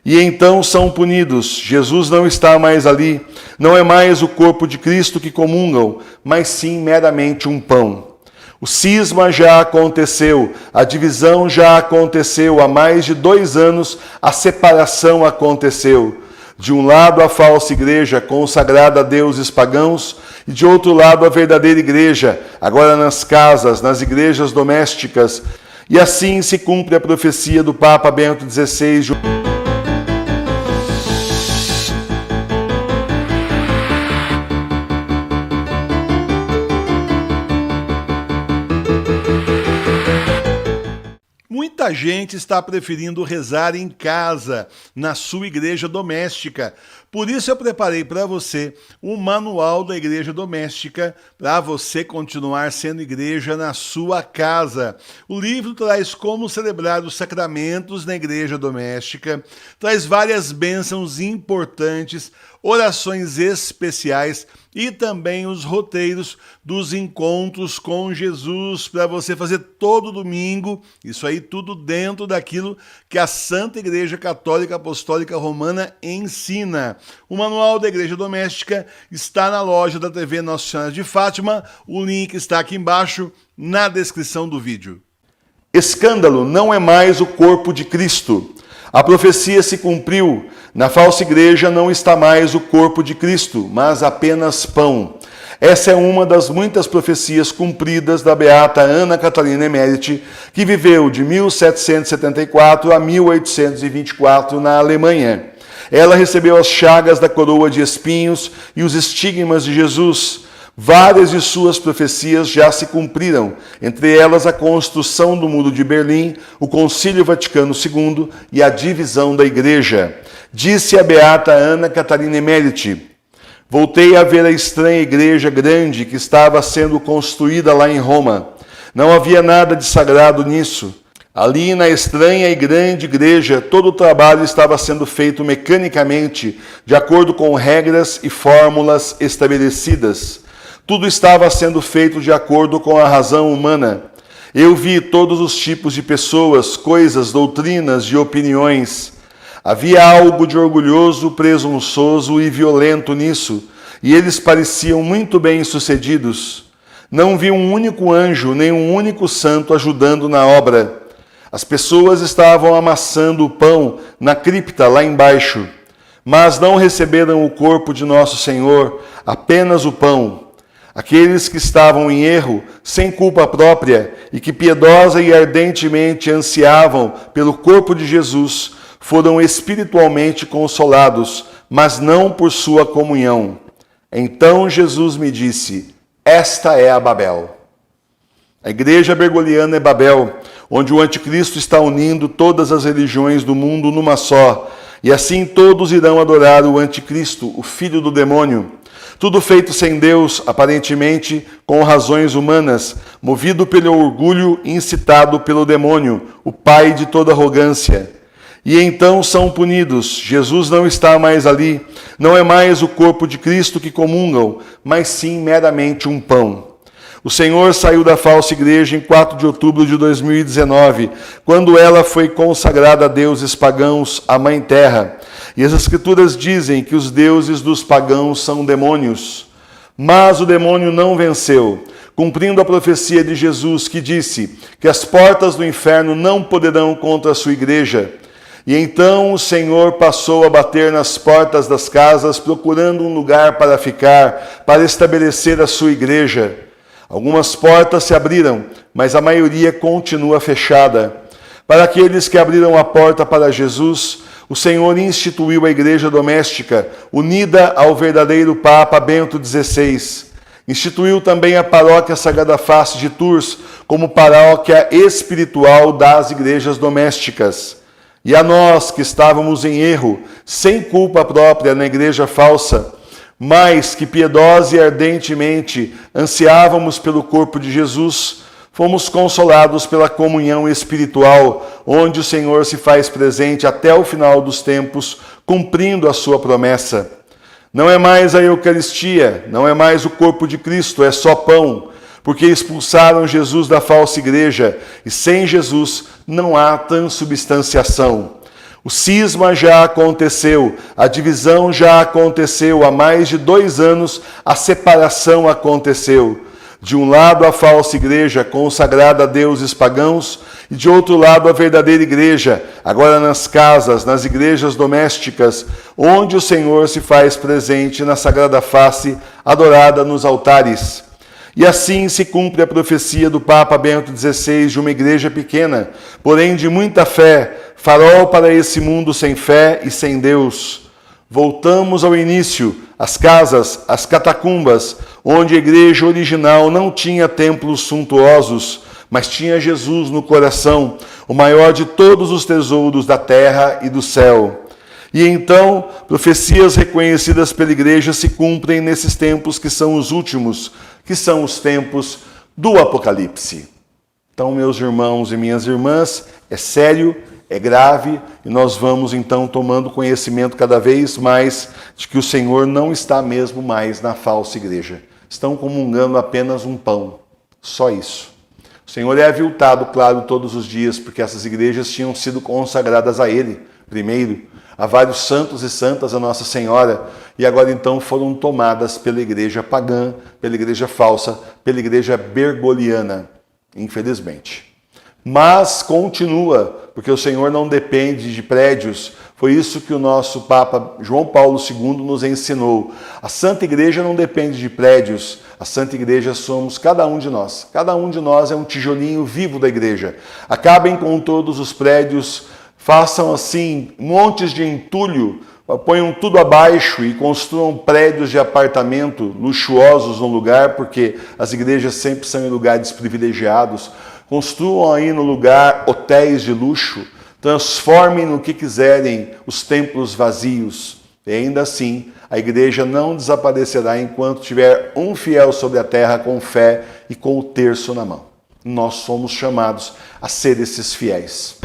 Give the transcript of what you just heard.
E então são punidos. Jesus não está mais ali. Não é mais o corpo de Cristo que comungam, mas sim meramente um pão. O cisma já aconteceu, a divisão já aconteceu, há mais de 2 anos a separação aconteceu. De um lado a falsa igreja consagrada a deuses pagãos e de outro lado a verdadeira igreja, agora nas casas, nas igrejas domésticas. E assim se cumpre a profecia do Papa Bento XVI. Muita gente está preferindo rezar em casa, na sua igreja doméstica. Por isso eu preparei para você um manual da igreja doméstica para você continuar sendo igreja na sua casa. O livro traz como celebrar os sacramentos na igreja doméstica, traz várias bênçãos importantes, orações especiais e também os roteiros dos encontros com Jesus para você fazer todo domingo. Isso aí tudo dentro daquilo que a Santa Igreja Católica Apostólica Romana ensina. O manual da Igreja Doméstica está na loja da TV Nossa Senhora de Fátima. O link está aqui embaixo na descrição do vídeo. Escândalo não é mais o corpo de Cristo. A profecia se cumpriu. Na falsa igreja não está mais o corpo de Cristo, mas apenas pão. Essa é uma das muitas profecias cumpridas da beata Ana Catarina Emmerich, que viveu de 1774 a 1824 na Alemanha. Ela recebeu as chagas da coroa de espinhos e os estigmas de Jesus. Várias de suas profecias já se cumpriram, entre elas a construção do Muro de Berlim, o Concílio Vaticano II e a divisão da Igreja. Disse a beata Ana Catarina Emmerich: voltei a ver a estranha igreja grande que estava sendo construída lá em Roma. Não havia nada de sagrado nisso. Ali na estranha e grande igreja, todo o trabalho estava sendo feito mecanicamente, de acordo com regras e fórmulas estabelecidas. Tudo estava sendo feito de acordo com a razão humana. Eu vi todos os tipos de pessoas, coisas, doutrinas e opiniões. Havia algo de orgulhoso, presunçoso e violento nisso, e eles pareciam muito bem-sucedidos. Não vi um único anjo, nem um único santo ajudando na obra. As pessoas estavam amassando o pão na cripta lá embaixo, mas não receberam o corpo de nosso Senhor, apenas o pão. Aqueles que estavam em erro, sem culpa própria, e que piedosa e ardentemente ansiavam pelo corpo de Jesus, foram espiritualmente consolados, mas não por sua comunhão. Então Jesus me disse: esta é a Babel. A igreja bergoliana é Babel, onde o anticristo está unindo todas as religiões do mundo numa só, e assim todos irão adorar o anticristo, o filho do demônio. Tudo feito sem Deus, aparentemente com razões humanas, movido pelo orgulho e incitado pelo demônio, o pai de toda arrogância. E então são punidos. Jesus não está mais ali. Não é mais o corpo de Cristo que comungam, mas sim meramente um pão. O Senhor saiu da falsa igreja em 4 de outubro de 2019, quando ela foi consagrada a deuses pagãos, a Mãe Terra. E as Escrituras dizem que os deuses dos pagãos são demônios. Mas o demônio não venceu, cumprindo a profecia de Jesus, que disse que as portas do inferno não poderão contra a sua igreja. E então o Senhor passou a bater nas portas das casas, procurando um lugar para ficar, para estabelecer a sua igreja. Algumas portas se abriram, mas a maioria continua fechada. Para aqueles que abriram a porta para Jesus, o Senhor instituiu a igreja doméstica, unida ao verdadeiro Papa Bento XVI. Instituiu também a paróquia Sagrada Face de Tours como paróquia espiritual das igrejas domésticas. E a nós que estávamos em erro, sem culpa própria na igreja falsa, mas que piedosa e ardentemente ansiávamos pelo corpo de Jesus, fomos consolados pela comunhão espiritual, onde o Senhor se faz presente até o final dos tempos, cumprindo a sua promessa. Não é mais a Eucaristia, não é mais o corpo de Cristo, é só pão, porque expulsaram Jesus da falsa igreja, e sem Jesus não há transubstanciação. O cisma já aconteceu, a divisão já aconteceu, há mais de 2 anos a separação aconteceu. De um lado a falsa igreja consagrada a deuses pagãos e de outro lado a verdadeira igreja, agora nas casas, nas igrejas domésticas, onde o Senhor se faz presente na sagrada face, adorada nos altares. E assim se cumpre a profecia do Papa Bento XVI de uma igreja pequena, porém de muita fé, farol para esse mundo sem fé e sem Deus. Voltamos ao início, as casas, as catacumbas, onde a igreja original não tinha templos suntuosos, mas tinha Jesus no coração, o maior de todos os tesouros da terra e do céu. E então, profecias reconhecidas pela igreja se cumprem nesses tempos que são os últimos, que são os tempos do Apocalipse. Então, meus irmãos e minhas irmãs, é sério, é grave, e nós vamos então tomando conhecimento cada vez mais de que o Senhor não está mesmo mais na falsa igreja. Estão comungando apenas um pão, só isso. O Senhor é aviltado, claro, todos os dias, porque essas igrejas tinham sido consagradas a Ele, primeiro, a vários santos e santas a Nossa Senhora, e agora então foram tomadas pela igreja pagã, pela igreja falsa, pela igreja bergoliana, infelizmente. Mas continua, porque o Senhor não depende de prédios. Foi isso que o nosso Papa João Paulo II nos ensinou. A Santa Igreja não depende de prédios. A Santa Igreja somos cada um de nós. Cada um de nós é um tijolinho vivo da igreja. Acabem com todos os prédios, façam assim montes de entulho, ponham tudo abaixo e construam prédios de apartamento luxuosos no lugar, porque as igrejas sempre são em lugares privilegiados. Construam aí no lugar hotéis de luxo, transformem no que quiserem os templos vazios. E ainda assim, a igreja não desaparecerá enquanto tiver um fiel sobre a terra com fé e com o terço na mão. Nós somos chamados a ser esses fiéis.